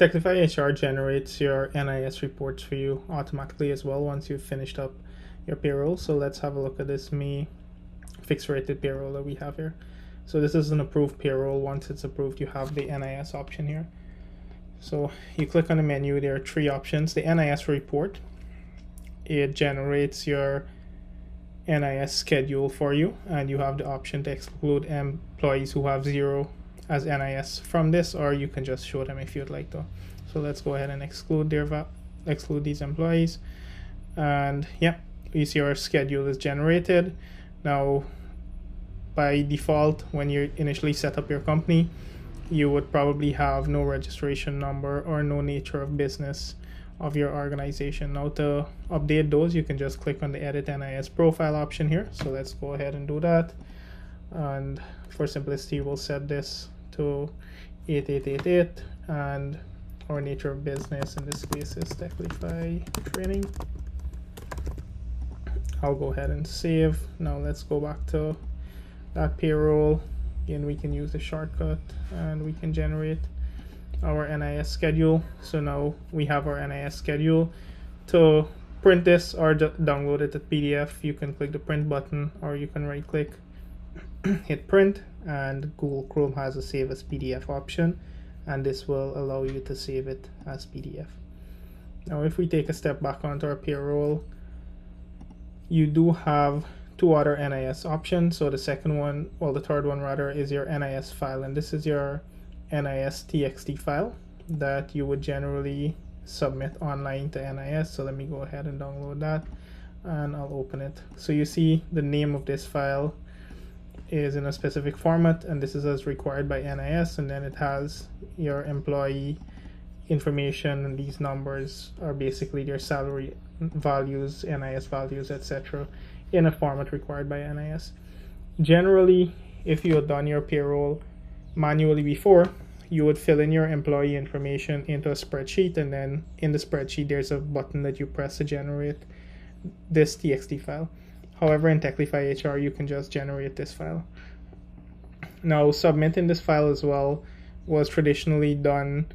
Techlify HR generates your NIS reports for you automatically as well once you've finished up your payroll. So let's have a look at this May fixed rated payroll that we have here. So this is an approved payroll. Once it's approved, you have the NIS option here. So you click on the menu, there are three options. The NIS report, it generates your NIS schedule for you, and you have the option to exclude employees who have 0 as NIS from this, or you can just show them if you'd like to. So let's go ahead and exclude these employees, and yeah, you see our schedule is generated. Now by default, when you initially set up your company, you would probably have no registration number or no nature of business of your organization. Now to update those, you can just click on the edit NIS profile option here. So let's go ahead and do that, and for simplicity we'll set this to 8888, and our nature of business in this case is Techlify training. I'll go ahead and save. Now let's go back to that payroll. Again, we can use the shortcut and we can generate our NIS schedule. So now we have our NIS schedule. To print this or download it as PDF, you can click the print button, or you can right click, hit print, and Google Chrome has a save as PDF option, and this will allow you to save it as PDF. Now if we take a step back onto our payroll, you do have two other NIS options. So the second one, well, the third one rather, is your NIS file, and this is your NIS TXT file that you would generally submit online to NIS. So let me go ahead and download that, and I'll open it. So you see the name of this file is in a specific format, and this is as required by NIS, and then it has your employee information, and these numbers are basically their salary values, NIS values, etc., in a format required by NIS. Generally, if you had done your payroll manually before, you would fill in your employee information into a spreadsheet, and then in the spreadsheet there's a button that you press to generate this TXT file. However, in Techlify HR, you can just generate this file. Now, submitting this file as well was traditionally done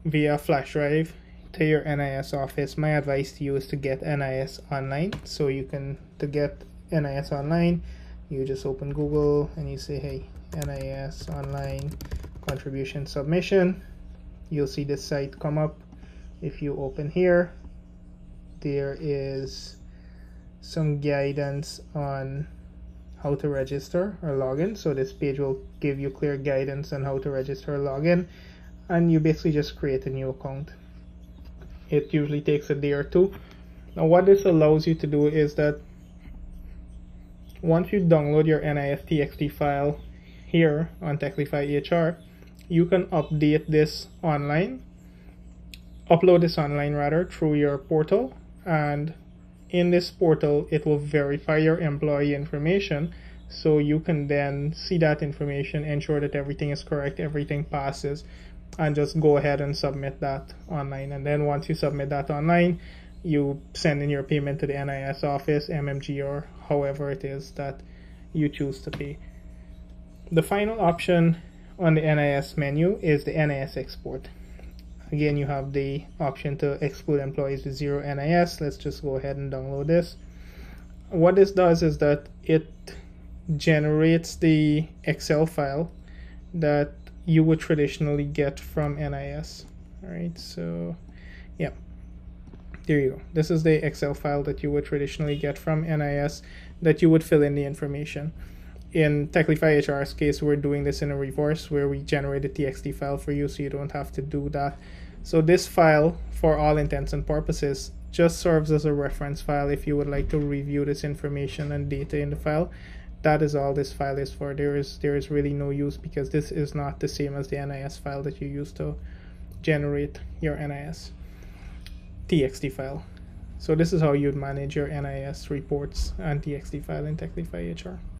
via flash drive to your NIS office. My advice to you is to get NIS online. So you can, to get NIS online, you just open Google and you say, hey, NIS online contribution submission. You'll see this site come up. If you open here, there is some guidance on how to register or login. So this page will give you clear guidance on how to register or login, and you basically just create a new account. It usually takes a day or two. Now what this allows you to do is that once you download your NIS TXT file here on Techlify HR, you can update this online, upload this online rather, through your portal, and in this portal it will verify your employee information, so you can then see that information, ensure that everything is correct, everything passes, and just go ahead and submit that online. And then once you submit that online, you send in your payment to the NIS office, MMG, or however it is that you choose to pay. The final option on the NIS menu is the NIS export. Again, you have the option to exclude employees with 0 NIS. Let's just go ahead and download this. What this does is that it generates the Excel file that you would traditionally get from NIS. All right, so yeah, there you go. This is the Excel file that you would traditionally get from NIS that you would fill in the information. In Techlify HR's case, we're doing this in a reverse, where we generate a TXT file for you, so you don't have to do that. So this file, for all intents and purposes, just serves as a reference file if you would like to review this information and data in the file. That is all this file is for. There is really no use, because this is not the same as the NIS file that you use to generate your NIS TXT file. So this is how you'd manage your NIS reports and TXT file in Techlify HR.